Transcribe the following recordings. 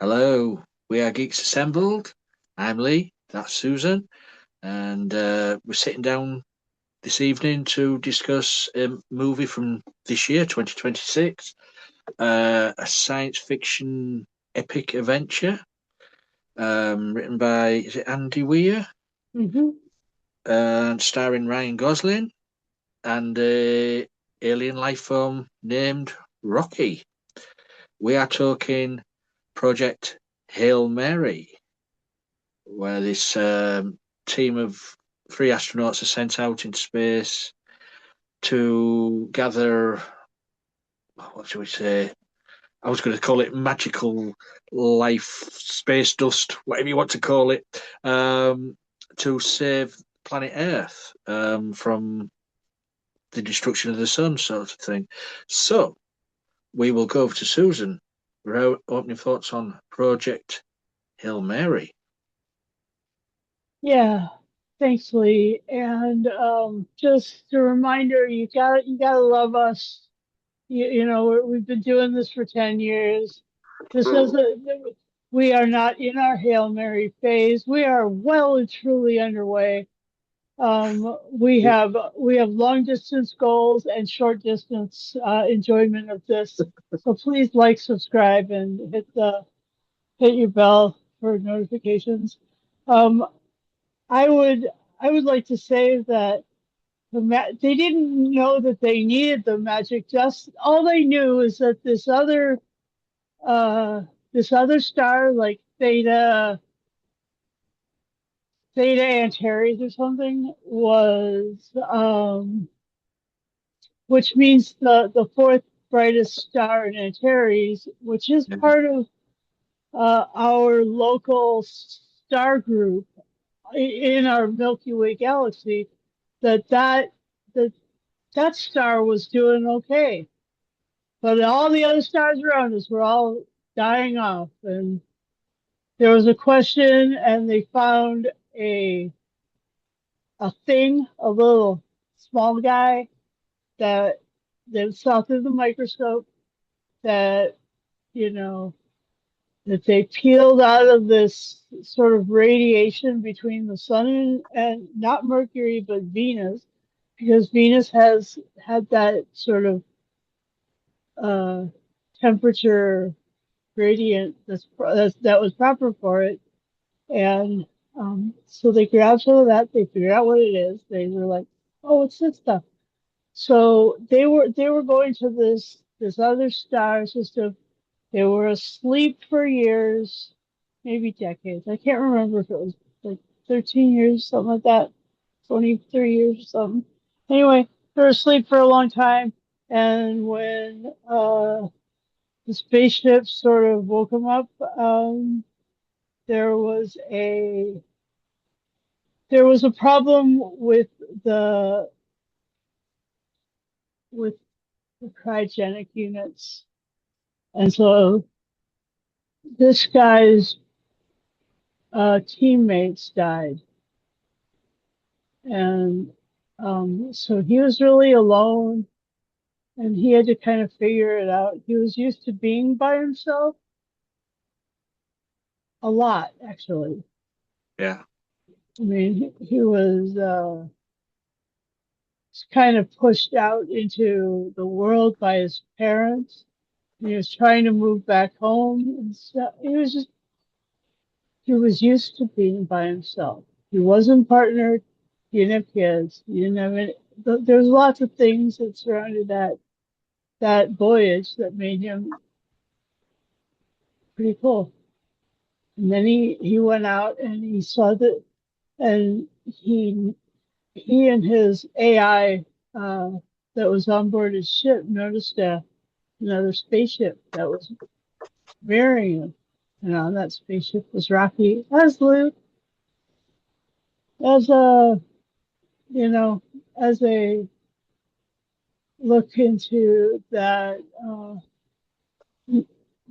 Hello, we are Geeks Assembled. I'm Lee, that's Susan, and we're sitting down this evening to discuss a movie from this year, 2026, a science fiction epic adventure written by, is it Andy Weir? Hmm. And starring Ryan Gosling and a alien life form named Rocky. We are talking Project Hail Mary, where this team of three astronauts are sent out into space to gather, what should we say? I was going to call it magical life, space dust, whatever you want to call it, to save planet Earth from the destruction of the sun, sort of thing. So we will go over to Susan for her opening thoughts on Project Hail Mary. Yeah, thanks, Lee. And just a reminder, you gotta love us. We've been doing this for 10 years. This is a We are not in our Hail Mary phase. We are well and truly underway. We have long distance goals and short distance enjoyment of this. So please like, subscribe, and hit your bell for notifications. Um, I would I would like to say that they didn't know that they needed the magic. Just all they knew is that uh this other star, like Theta Antares or something, was which means the fourth brightest star in Antares, which is part of our local star group in our Milky Way galaxy. That that that that star was doing okay, but all the other stars around us were all dying off. And there was a question, and they found a a little small guy that saw through the microscope, that you know that they peeled out of this sort of radiation between the sun and not Mercury but Venus, because Venus has had that sort of uh, temperature gradient that was proper for it. And so they grabbed some of that. They figured out what it is. They were like, "Oh, it's this stuff." So they were going to this other star system. They were asleep for years, maybe decades. I can't remember if it was like 13 years, something like that, 23 years or something. Anyway, they were asleep for a long time. And when the spaceship sort of woke them up, there was a there was a problem the with the cryogenic units. And so this guy's teammates died. And so he was really alone, and he had to kind of figure it out. He was used to being by himself a lot, actually. Yeah. I mean, he was kind of pushed out into the world by his parents. He was trying to move back home, and so he was used to being by himself. He wasn't partnered. He didn't have kids. He didn't have any. There's lots of things that surrounded that voyage that made him pretty cool. And then he went out and he saw that, and he and his AI that was on board his ship noticed another spaceship that was marrying him. And on that spaceship was Rocky as Luke, as a you know as a look into that.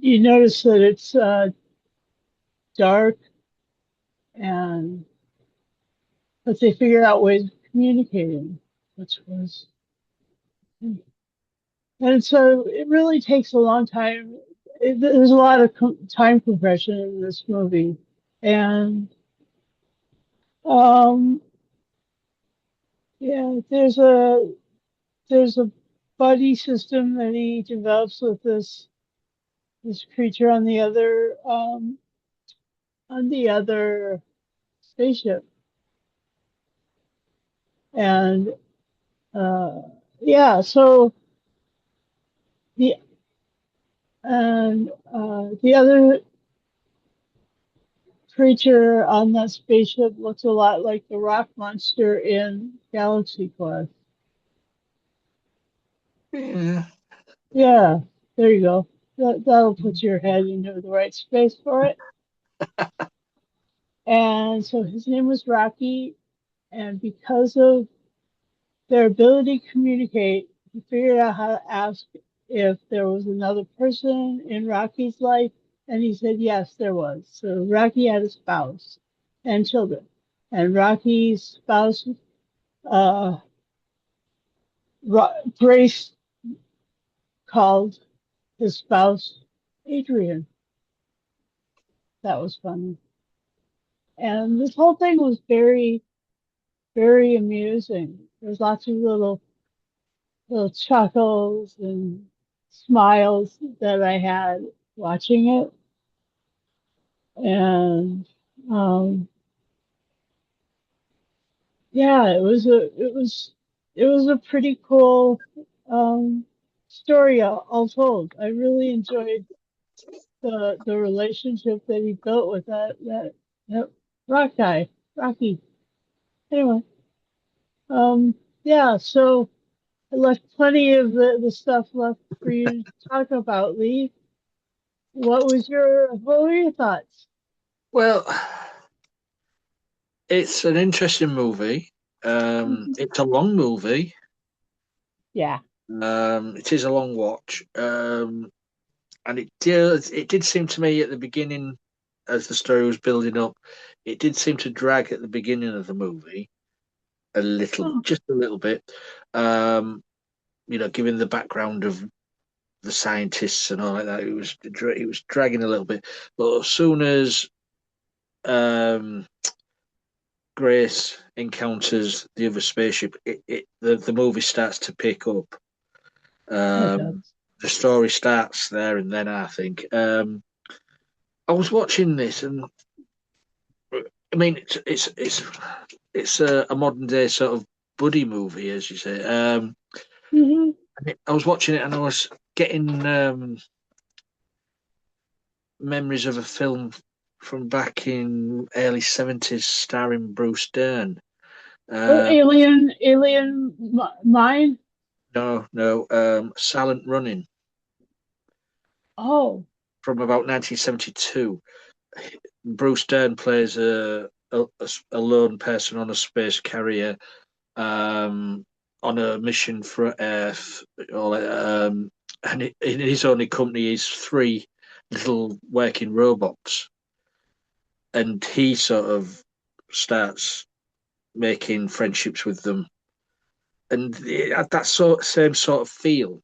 You notice that it's dark, and but they figured out ways of communicating, which was, and so it really takes a long time. there's a lot of time compression in this movie, and um, yeah, there's a buddy system that he develops with this creature on the other spaceship, and uh, yeah, so the and the other creature on that spaceship looks a lot like the rock monster in Galaxy Quest. Yeah. Yeah, there you go. That'll put your head into the right space for it. And so his name was Rocky, and because of their ability to communicate, he figured out how to ask if there was another person in Rocky's life, and he said yes, there was. So Rocky had a spouse and children, and Rocky's spouse, uh, Grace, called his spouse Adrian. That was funny, and this whole thing was very amusing. There's lots of little chuckles and smiles that I had watching it. And um, yeah, it was a pretty cool story all told. I really enjoyed the relationship that he built with that rock guy, Rocky. Anyway, um, yeah, so I left plenty of the stuff left for you to talk about, Lee. What were your thoughts? Well, it's an interesting movie. Mhm. It's a long movie. Yeah. It is a long watch. And it did seem to me at the beginning, as the story was building up, it did seem to drag at the beginning of the movie a little, Oh, just a little bit. Um, given the background of the scientists and all like that, it was dragging a little bit. But as soon as um, Grace encounters the other spaceship, the movie starts to pick up. yeah, it does. Um, the story starts there and then, I think. I was watching this, and I mean, it's a modern day sort of buddy movie, as you say. Hmm. I was watching it, and I was getting memories of a film from back in early '70s, starring Bruce Dern. Oh, Uh, Mine. no, Silent Running Oh, from about 1972. Bruce Dern plays a lone person on a space carrier um, on a mission for Earth. And in his only company is three little working robots, and he sort of starts making friendships with them, and it had that same sort of feel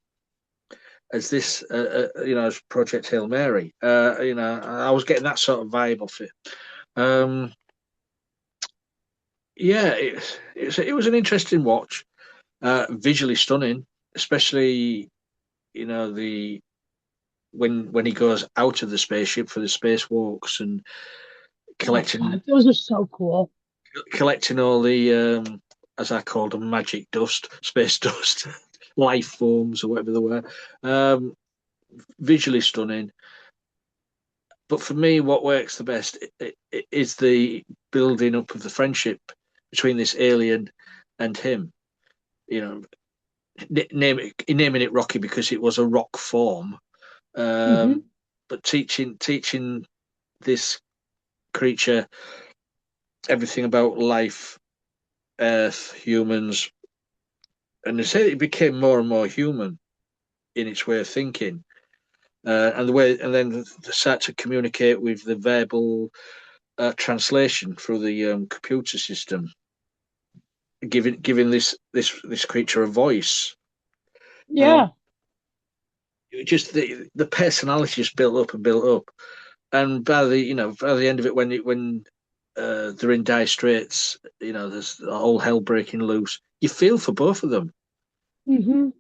as this, as Project Hail Mary. I was getting that sort of vibe off it. Um, yeah, it was an interesting watch, visually stunning, especially the when he goes out of the spaceship for the spacewalks and oh collecting God, those are so cool. collecting all the as I called them magic dust, space dust, life forms or whatever they were. Um, Visually stunning, but for me, what works the best is the building up of the friendship between this alien and him. You know, naming it Rocky because it was a rock form, Hmm. um, but teaching this creature everything about life, Earth, humans, and they say it became more and more human in its way of thinking, and then start to communicate with the verbal translation through the computer system, giving this creature a voice. Um, Yeah. just the personality just built up and built up. And by the end of it, when they're in dire straits, there's all hell breaking loose. You feel for both of them. Hmm.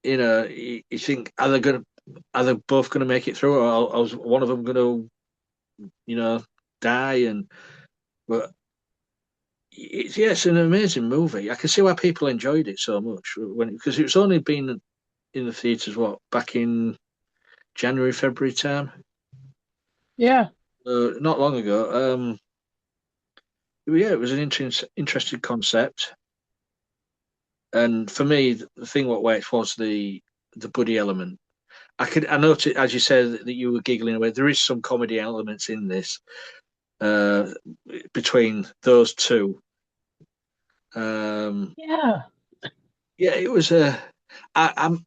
You think, are they both going to make it through, or is one of them going to die? And but it's an amazing movie. I can see why people enjoyed it so much because it's only been in the theaters back in January, February time, Yeah, not long ago. Yeah, it was an interesting concept, and for me, the thing what worked was the buddy element. I noticed, as you said, that you were giggling away. There is some comedy elements in this uh, between those two. Um, yeah, yeah, it was a. I, I'm,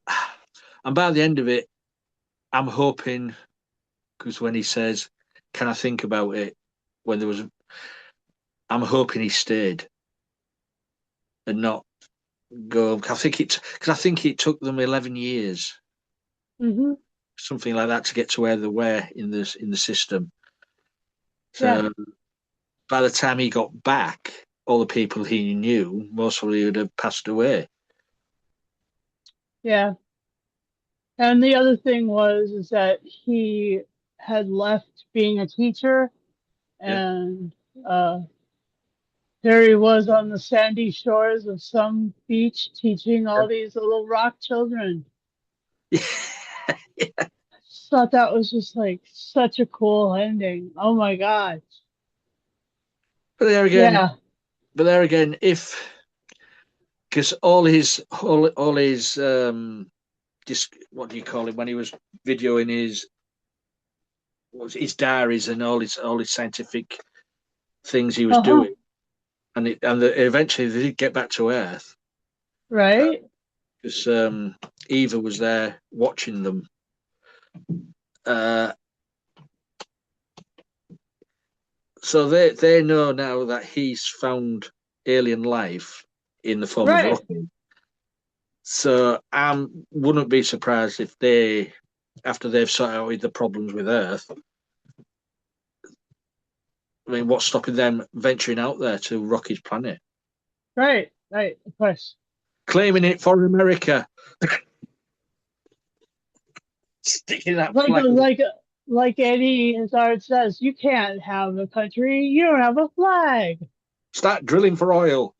and by the end of it, I'm hoping because when he says, "Can I think about it?" when there was, I'm hoping he stayed and not go. I think it took them 11 years, hmm, something like that, to get to where they were in the system. yeah, So by the time he got back, all the people he knew, most probably would have passed away. yeah. And the other thing was is that he had left being a teacher, Yeah. and uh, there he was on the sandy shores of some beach teaching all these little rock children. Just thought that was just like such a cool ending. Oh my God. But there again, Yeah. if because all his what do you call it when he was videoing his diaries and all his scientific things he was Uh-huh. doing, eventually they did get back to Earth Right? because Eva was there watching them. Uh, so they know now that he's found alien life in the form of Right. rocket. So I wouldn't be surprised if after they've sorted out the problems with Earth, I mean, what's stopping them venturing out there to rock his planet, Right. Right. Of course. claiming it for America, sticking that Like flag? like Eddie Izzard says, you can't have a country, you don't have a flag. Start drilling for oil.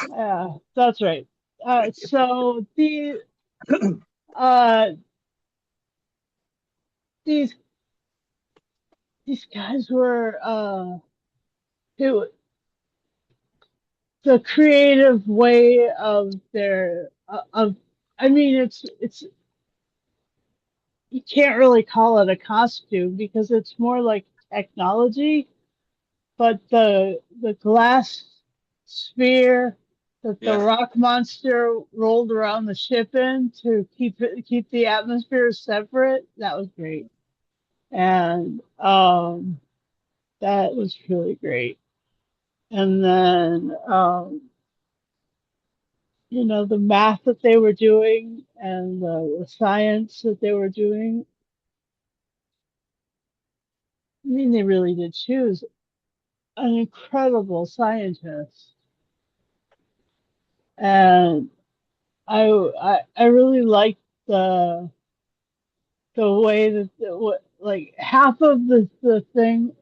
Yeah, that's right. So uh these these guys were who the creative way of their of I mean it's you can't really call it a costume because it's more like technology, but the glass sphere that the Yeah, rock monster rolled around the ship in to keep the atmosphere separate, that was great. And that was really great. And then the math that they were doing and the science that they were doing. I mean, they really did choose an incredible scientist, and I really liked the the way that like half of the thing.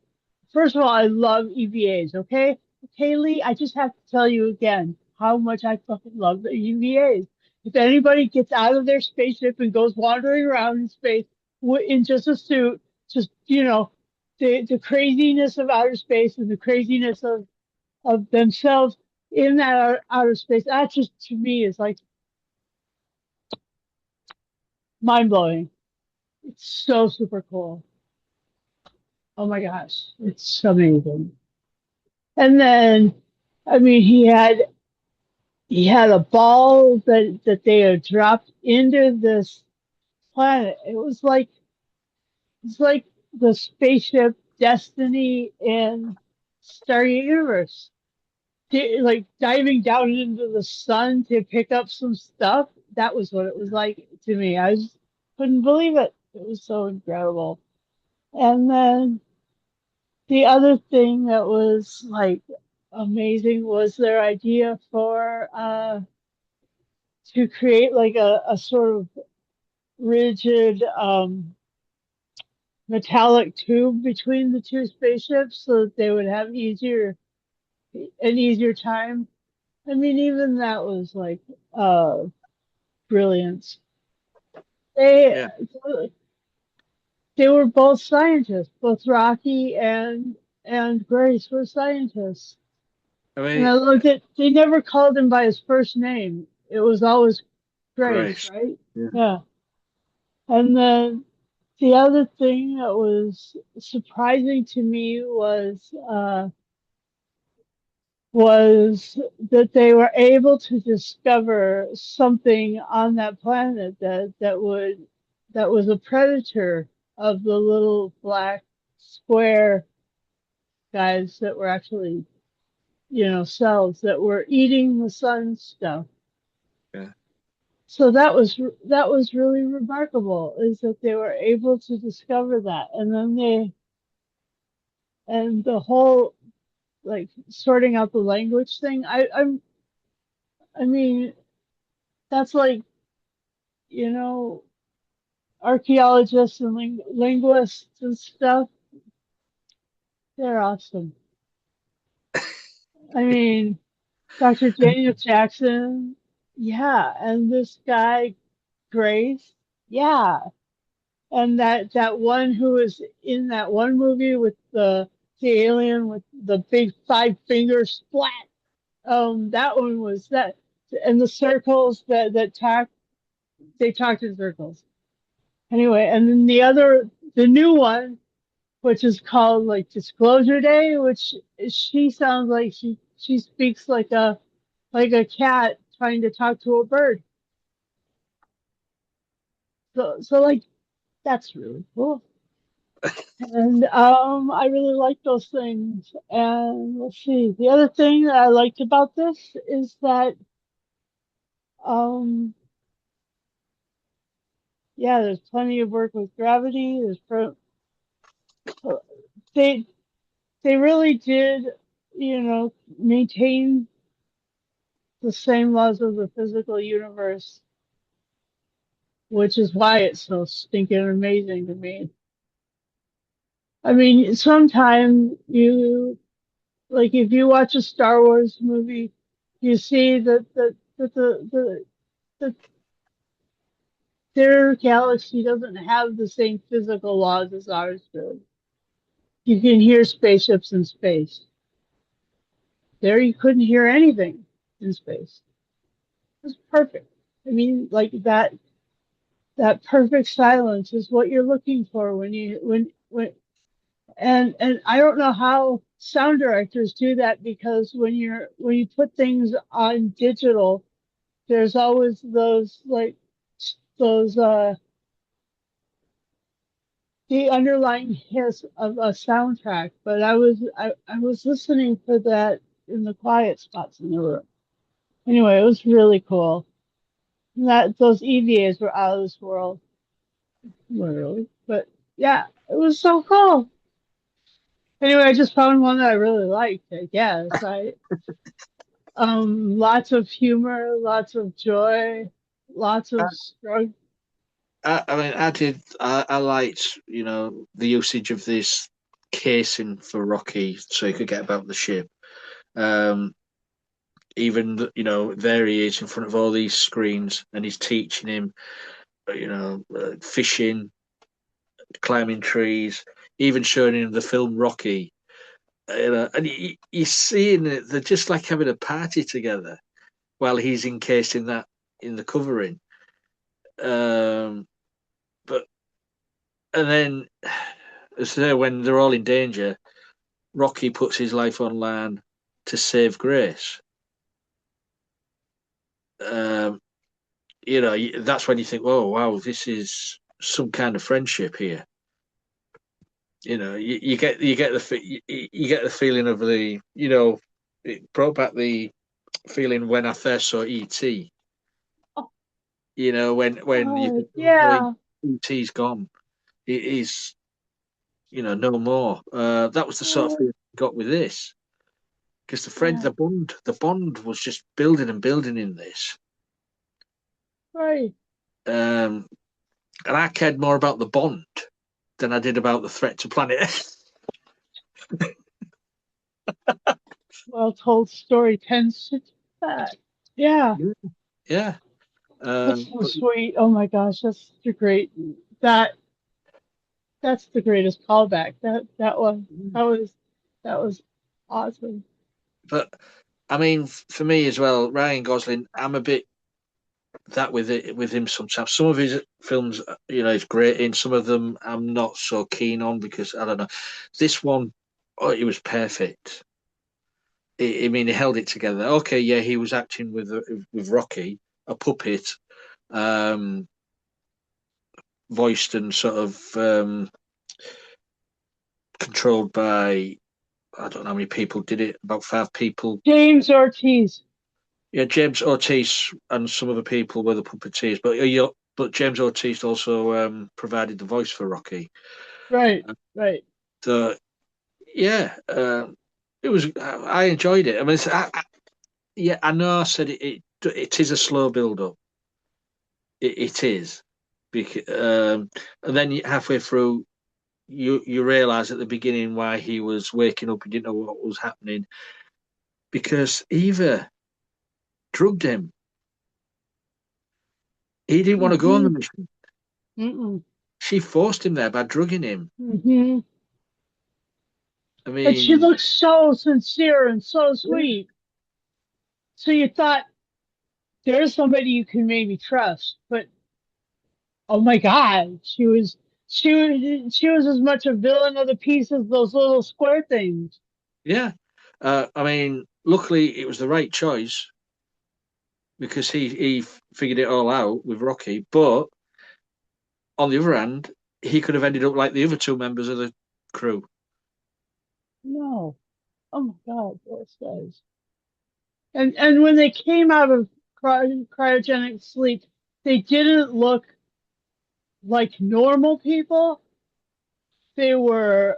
First of all, I love EVAs. Okay, okay, Lee. I just have to tell you again how much I fucking love the EVAs. If anybody gets out of their spaceship and goes wandering around in space in just a suit, just the craziness of outer space and the craziness of themselves in that outer space, that just to me is like mind blowing. It's so super cool. Oh my gosh, it's amazing. And then, I mean, he had a ball that they had dropped into this planet. It's like the spaceship Destiny in Stargate Universe. Like diving down into the sun to pick up some stuff. That was what it was like to me. couldn't believe it. It was so incredible. And then the other thing that was like amazing was their idea for to create like a sort of rigid metallic tube between the two spaceships so that they would have an easier time. I mean, even that was like uh brilliance. They Yeah. they were both scientists, both Rocky and Grace were scientists. I And mean, I looked at they never called him by his first name. It was always Grace, Grace. right? Yeah. Yeah. And then the other thing that was surprising to me was that they were able to discover something on that planet that was a predator of the little black square guys that were actually, cells that were eating the sun stuff. Yeah. So that was really remarkable, is that they were able to discover that. And then and the whole like sorting out the language thing. I mean, that's like, you know, archaeologists and linguists and stuff. They're awesome. I mean, Dr. Daniel Jackson, yeah, and this guy Grace, yeah, and that one who was in that one movie with the alien with the big five finger splat. That one was that, and the circles that talk, they talked in circles. Anyway, and then the new one, which is called like Disclosure Day, which she sounds like she speaks like a cat trying to talk to a bird. So like that's really cool. And I really like those things. And let's see, the other thing that I liked about this is that um yeah, there's plenty of work with gravity. They they really did, maintain the same laws of the physical universe, which is why it's so stinking amazing to me. I mean, sometimes like if you watch a Star Wars movie, you see that the their galaxy doesn't have the same physical laws as ours do. You can hear spaceships in space. There, you couldn't hear anything in space. It was perfect. I mean, like that perfect silence is what you're looking for when and I don't know how sound directors do that, because when you put things on digital, there's always those the underlying hiss of a soundtrack. But I was listening for that in the quiet spots in the room. Anyway, it was really cool. That those EVAs were out of this world, literally. But yeah, it was so cool. Anyway, I just found one that I really liked. I guess I lots of humor, lots of joy, lots I, of struggle. I mean, I liked, the usage of this casing for Rocky so he could get about the ship. Um, Even, there he is in front of all these screens and he's teaching him, fishing, climbing trees, even showing him the film Rocky. And he's seeing it. They're just like having a party together while he's encased in the covering. Um, but and then, so when they're all in danger, Rocky puts his life on line to save Grace. Um, that's when you think, "Oh, wow, this is some kind of friendship here." You get the feeling of it brought back the feeling when I first saw ET. When you could Yeah, ET's gone. He's, no more. That was the sort of Oh, feeling I got with this. Because yeah, the bond was just building and building in this. right. Um, and I cared more about the bond than I did about the threat to planet Earth. Well told story tends to do that. Yeah, Yeah. that's so But sweet. Oh my gosh, that's the great. That that's the greatest callback. That was that was awesome. but I mean, for me as well, Ryan Gosling, I'm a bit that with him sometimes. Some of his films, he's great in. Some of them I'm not so keen on because I don't know. This one, oh, it was perfect. I mean, he held it together. Okay, yeah, he was acting with Rocky, a puppet, um, voiced and sort of controlled by I don't know how many people did it. About 5 people. James Ortiz. Yeah, James Ortiz and some other people were the puppeteers, but James Ortiz also provided the voice for Rocky. Right, right. So yeah, it was. I enjoyed it. I mean, yeah, I know I said it is a slow build up. It is, because, and then halfway through, you realise at the beginning why he was waking up. He didn't know what was happening because Eva drugged him. He didn't want to go on the Mm-hmm. mission. Mm-mm. She forced him there by drugging him. Mm-hmm. I And she mean, looked so sincere and so yeah, sweet. So you thought there's somebody you can maybe trust, but oh my God, she was as much a villain of the piece as those little square things. yeah. I mean, luckily it was the right choice because he figured it all out with Rocky. But on the other hand, he could have ended up like the other 2 members of the crew. No. Oh my God, those guys. And when they came out of cryogenic sleep, they didn't look like normal people. They were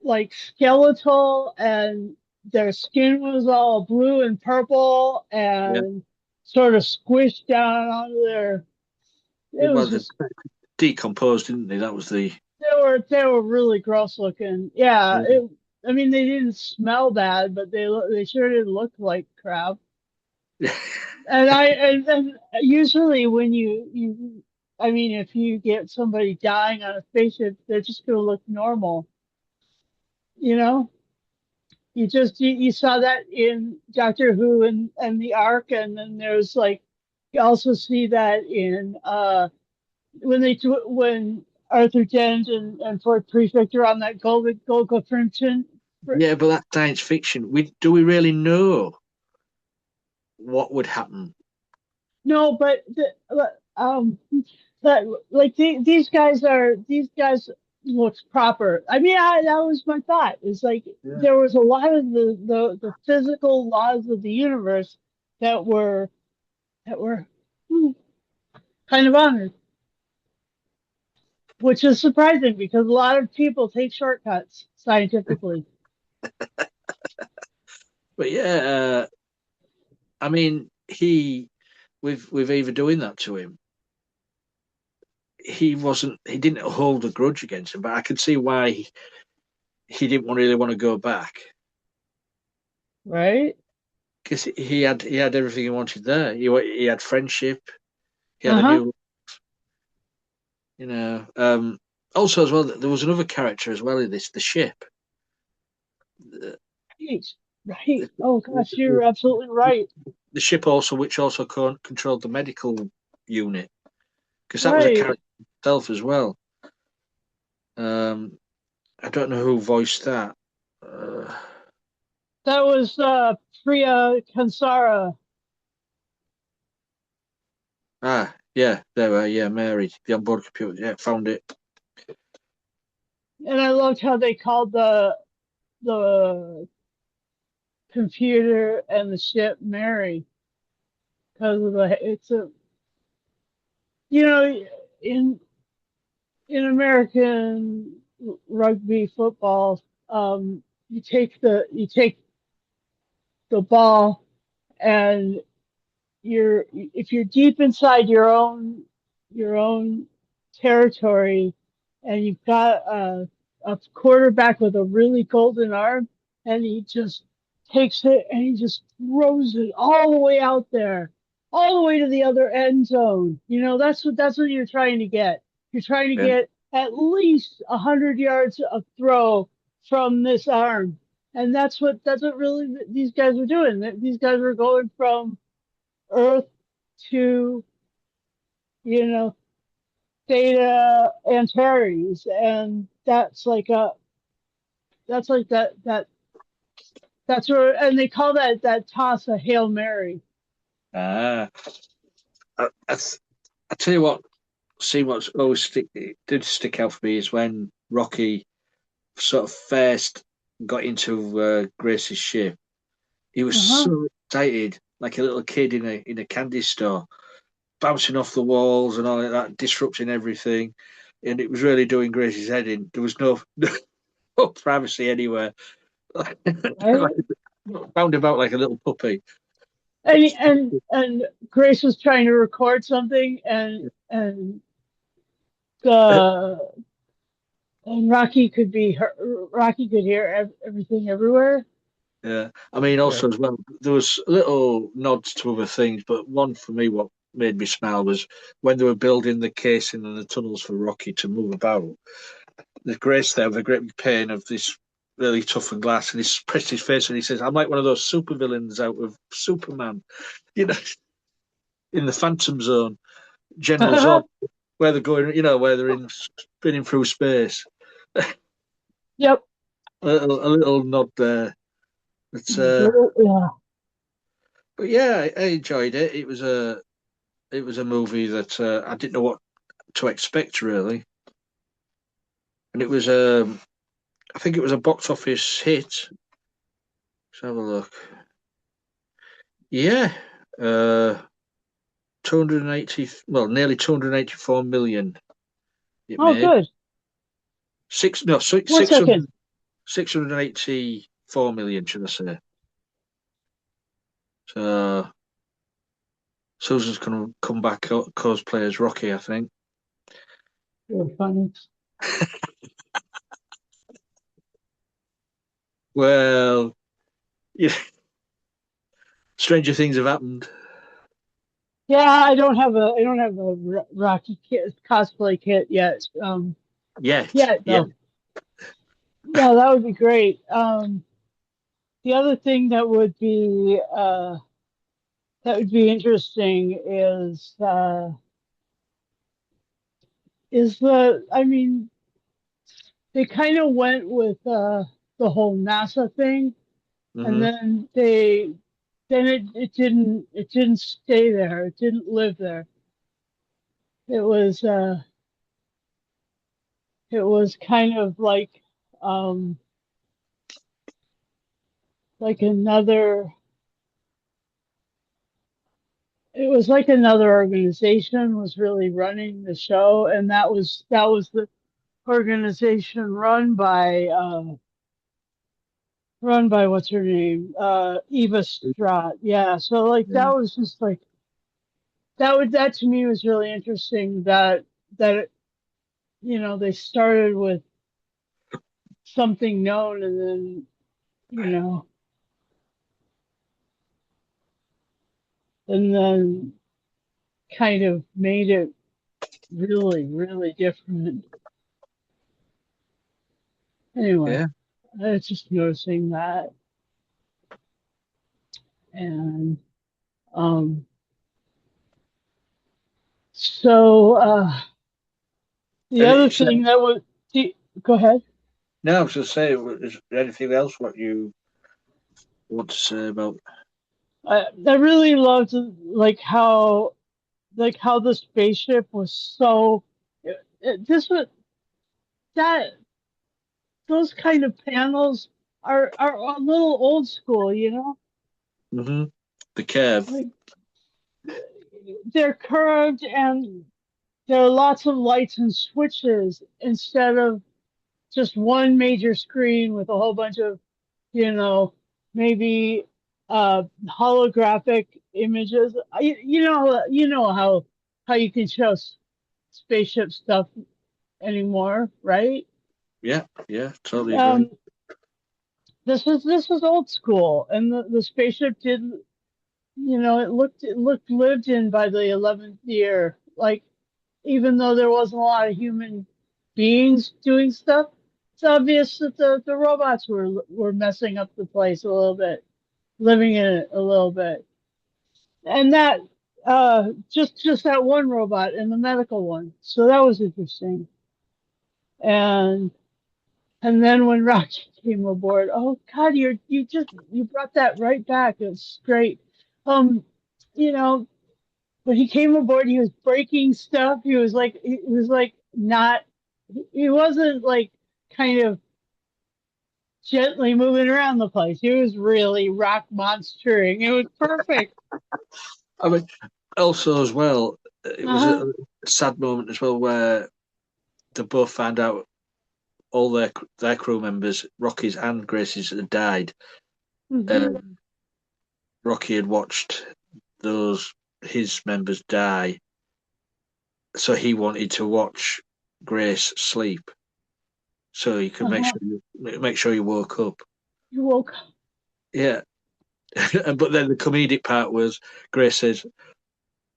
like skeletal, and their skin was all blue and purple Yeah, and sort of squished down onto their. It well, was they just decomposed, didn't they? That was the they were really gross looking. Yeah, yeah. I mean they didn't smell bad, but they sure didn't look like crap. And usually when I mean if you get somebody dying on a spaceship, they're just gonna look normal, you know. You saw that in Doctor Who and the Ark, and then there's like you also see that in when Arthur Dent and Fort Prefect are on that Golga Crimson. Yeah, but that's science fiction. We really know what would happen? No, but that like these guys looks proper. I mean, that was my thought. It's like Yeah. there was a lot of the physical laws of the universe that were hmm, kind of honored, which is surprising because a lot of people take shortcuts scientifically. But yeah, I mean, with Eva doing that to him, he didn't hold a grudge against him, but I could see why he didn't really want to go back Right? because he had everything he wanted there. He had friendship. He had a Uh-huh. new, you know. Also, as well, there was another character as well in this, the ship. The, Right. Right. Oh gosh, the, you're absolutely right. the ship also, which also controlled the medical unit, because that was a Right. character itself as well. Um, I don't know who voiced that. Uh, That was Priya Kansara. yeah, there we are. Yeah, Mary, the onboard computer. Yeah, found it. And I loved how they called the computer and the ship Mary because of the it's a you know in in American rugby football, you take the ball, and if you're deep inside your own territory, and you've got a quarterback with a really golden arm, and he just takes it and he just throws it all the way out there, all the way to the other end zone. That's what you're trying to get. You're trying to Yeah. get at least 100 yards of throw from this arm, and that's what really these guys were doing. These guys were going from Earth to, you know, Theta Antares, and that's like that's where, and they call that toss a Hail Mary. Ah, I tell you what, see what's always did stick out for me is when Rocky sort of first got into Grace's ship. He was Uh-huh. so excited, like a little kid in a candy store, bouncing off the walls and all of that, disrupting everything. And it was really doing Grace's head in. There was no, no privacy anywhere. Right? Bound about like a little puppy. And Grace was trying to record something, uh and Rocky could hear everything everywhere. Yeah, I mean, Yeah. also as well, there was little nods to other things, but one for me, what made me smile was when they were building the casing and the tunnels for Rocky to move about. There's Grace there with a great big pane of this really toughened glass, and he's pressed his face and he says, "I'm like one of those supervillains out of Superman, you know, in the Phantom Zone, General Zod, where they're going, where they're in spinning through space." Yep. A little nod there. But Yeah. but yeah, I enjoyed it. It was a movie that I didn't know what to expect really, and I think it was a box office hit. Let's have a look. Yeah, 280, well, nearly 284 million it Oh, made. good. Six, no, six, One second. 684 million, should I say. So Susan's going to come back cosplay as Rocky, I think. You're funny. Well, yeah, stranger things have happened. Yeah, I don't have a Rocky kit, cosplay kit yet. Yet, Yet yeah. though. Yeah, that would be great. The other thing that would be interesting is I mean, they kind of went with the whole NASA thing, and Hmm. then it didn't stay there. It didn't live there. It was uh it was kind of um like another it was like another organization was really running the show, and that was the organization run by what's her name, Eva Strat. Yeah, so like that Yeah. was just like that to me was really interesting, that they started with something known, and then you know and then kind of made it really, really different. Anyway, Yeah. I was just noticing that. And um, the And other it's thing that was, go ahead. no, I was just saying, is there anything else what you want to say about? I really loved like how the spaceship was so. This was that those kind of panels are a little old school, The curve. like they're curved, there are lots of lights and switches instead of just one major screen with a whole bunch of, you know, maybe holographic images. You know how you can show spaceship stuff anymore, right? Yeah, yeah, totally agree. Um, this was old school, and the spaceship did, it looked lived in by the 11th year. Like, even though there wasn't a lot of human beings doing stuff, it's obvious that the robots were messing up the place a little bit, living in it a little bit. And that just that one robot and the medical one. So that was interesting. And and then when Rocky came aboard, oh God, you brought that right back. It's great. Um, you know, when he came aboard, he was breaking stuff. He was like not, he wasn't like kind of gently moving around the place. He was really rock monstering. It was perfect. I mean, also as well, it was Uh-huh. a sad moment as well where they both found out all their crew members, Rocky's and Grace's, had died. Uh, Hmm. Rocky had watched those his members die, so he wanted to watch Grace sleep, so he could Uh-huh. make sure you woke up. You woke up. Yeah, but then the comedic part was Grace says,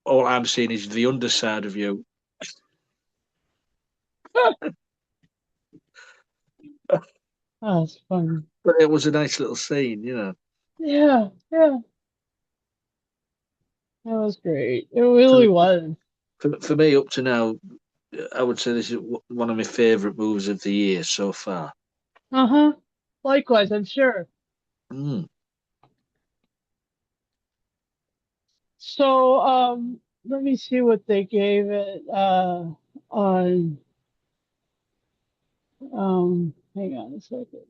"All I'm seeing is the underside of you." Oh, that's funny. But it was a nice little scene, you know. Yeah, yeah, that was great. It For, really was. for me, up to now, I would say this is one of my favourite movies of the year so far. Uh-huh. Likewise, I'm sure. Mm. So, let me see what they gave it on. Hang on a second.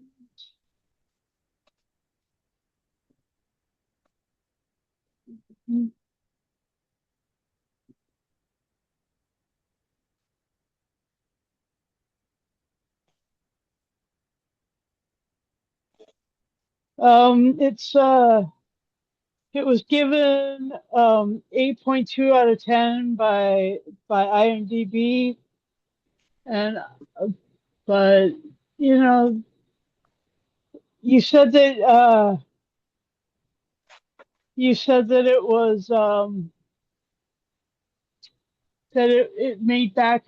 It was given 8.2 out of 10 by IMDb, and but you know, you said that it was that it made back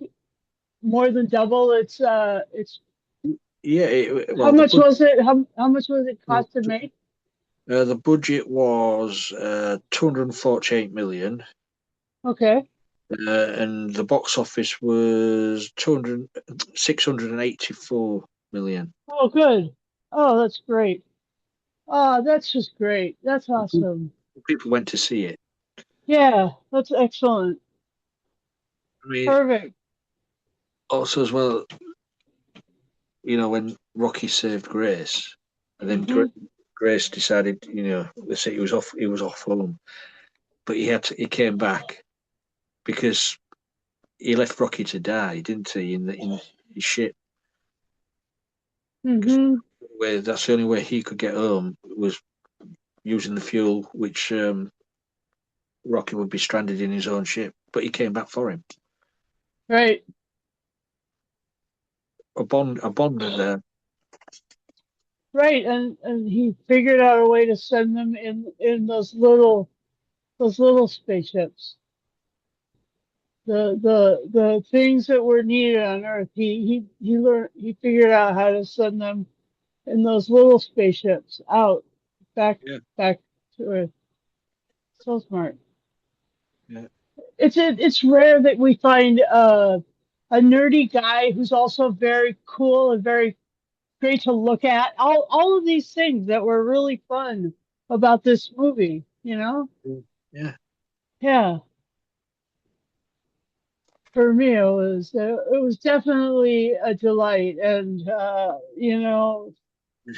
more than double its. Yeah, How well, much was it? How much was it cost to uh, make? the budget was 248 million, Okay. and the box office was 684 million. Oh, good. Oh, that's great. Oh, that's just great. That's awesome. People went to see it. Yeah, that's excellent. I mean, Perfect. also as well, when Rocky saved Grace, and then Hmm. Grace decided, they say he was off home, but he came back because he left Rocky to die, didn't he? In his ship, because Hmm. that's the only way he could get home was using the fuel, which Rocky would be stranded in his own ship. But he came back for him. Right. A bond there. Right. And he figured out a way to send them in those little spaceships. The things that were needed on Earth. He figured out how to send them in those little spaceships out back Yeah, back to Earth. So smart. yeah. It's rare that we find a nerdy guy who's also very cool and very great to look at. All of these things that were really fun about this movie, you know? Yeah. Yeah, for me it was definitely a delight, and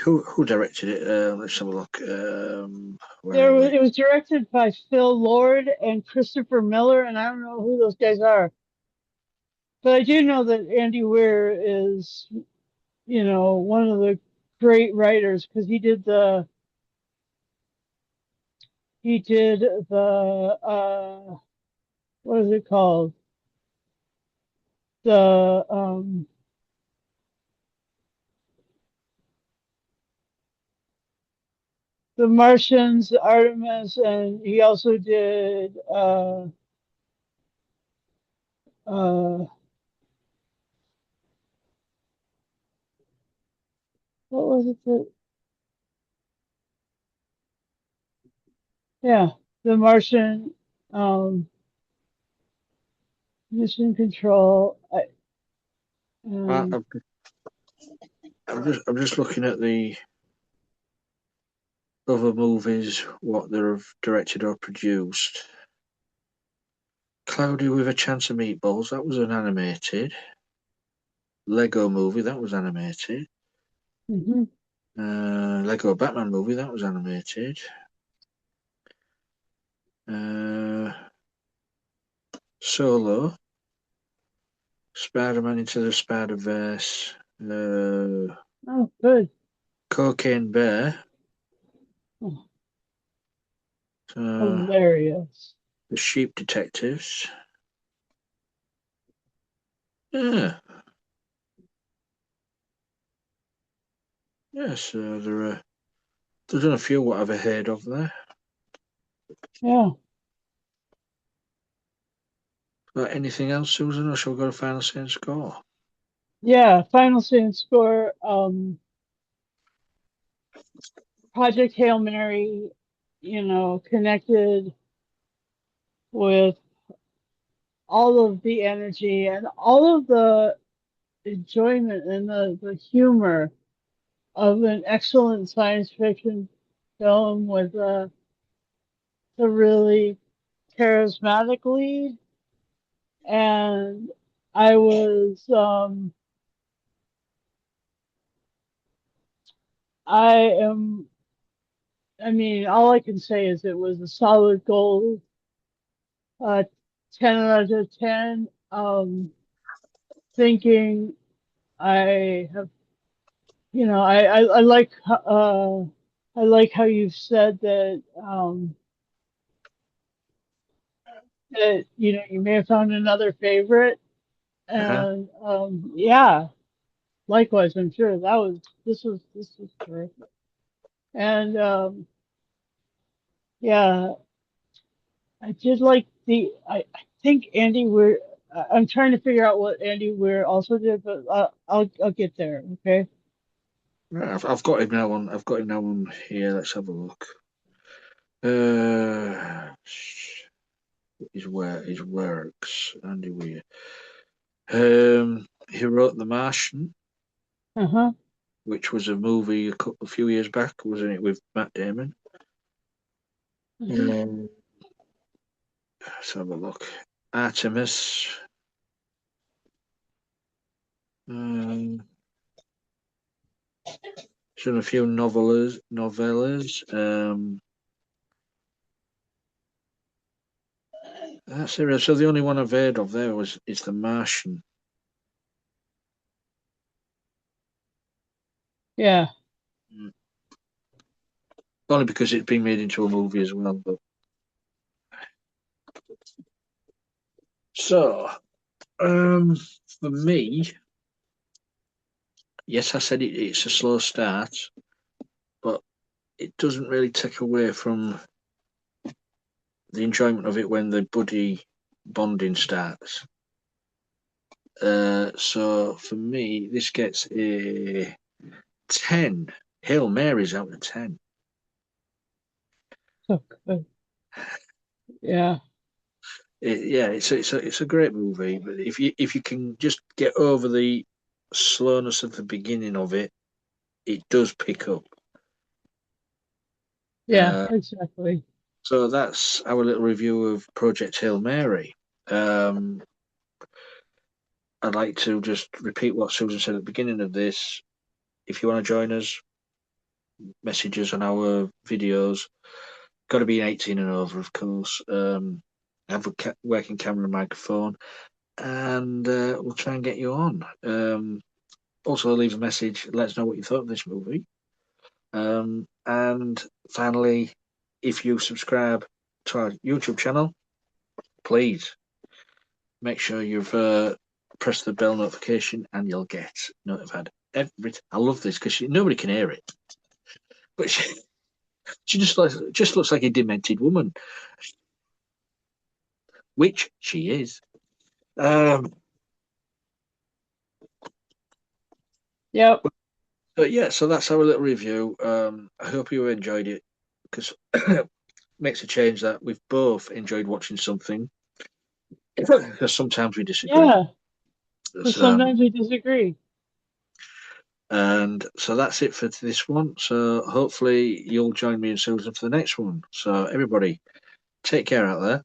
Who directed it? Let's have a look. Where there are was, we? it was directed by Phil Lord and Christopher Miller, and I don't know who those guys are. But I do know that Andy Weir is, one of the great writers because he did the what is it called? The the Martians, Artemis, and he also did uh what was it that yeah, the Martian Mission Control. I, And I'm I'm just looking at the other movies, what they've directed or produced. Cloudy with a Chance of Meatballs, that was an animated. Lego movie, that was animated. mhm. Lego Batman movie, that was animated. Uh, Solo, Spider-Man Into the Spider-Verse, Oh, good. Cocaine Bear, Oh, uh, hilarious. The Sheep Detectives. Yeah, yes, there's been a few what I've heard of there. Yeah. Anything else, Susan, or shall we go to final say and score? Yeah. Final scene score. Project Hail Mary, connected with all of the energy and all of the enjoyment and the humor of an excellent science fiction film with a really charismatic lead. And I was, I am, I mean, all I can say is it was a solid gold, uh, 10 out of 10. Thinking I have, I like how you've said that you may have found another favorite, Uh-huh. and yeah, likewise, I'm sure this was terrific, and yeah, I did like I think Andy Weir. I'm trying to figure out what Andy Weir also did, but I'll get there. Okay. Right, I've got him now on. I've got him now on here. Let's have a look. Uh, his works, Andy Weir. He wrote The Martian, Uh-huh. which was a movie a few years back, wasn't it, with Matt Damon? Uh-huh. Um, let's have a look. Artemis. Um, he's done a few novellas. That's it. So the only one I've heard of there is The Martian. Yeah. Mm. Only because it's been made into a movie as well. But so, um, for me, yes, I said it's a slow start, but it doesn't really take away from the enjoyment of it when the buddy bonding starts. So for me, this gets a 10. Hail Mary's out of 10. So good. Yeah. Yeah, it's a great movie, but if you can just get over the slowness of the beginning of it, it does pick up. Yeah. Uh, Exactly. so that's our little review of Project Hail Mary. Um, I'd like to just repeat what Susan said at the beginning of this. If you want to join us, messages on our videos. Got to be 18 and over, of course. Have a working camera and microphone. and we'll try and get you on. Also, leave a message. Let us know what you thought of this movie. And finally, if you subscribe to our YouTube channel, please make sure you've pressed the bell notification, and you'll get notified every. I love this because nobody can hear it, but she just looks like a demented woman, which she is. Um, Yep. but yeah, so that's our little review. I hope you enjoyed it because it makes a change that we've both enjoyed watching something because sometimes we disagree. Yeah. Because sometimes we disagree. And so that's it for this one. So hopefully you'll join me in Susan for the next one. So everybody, take care out there.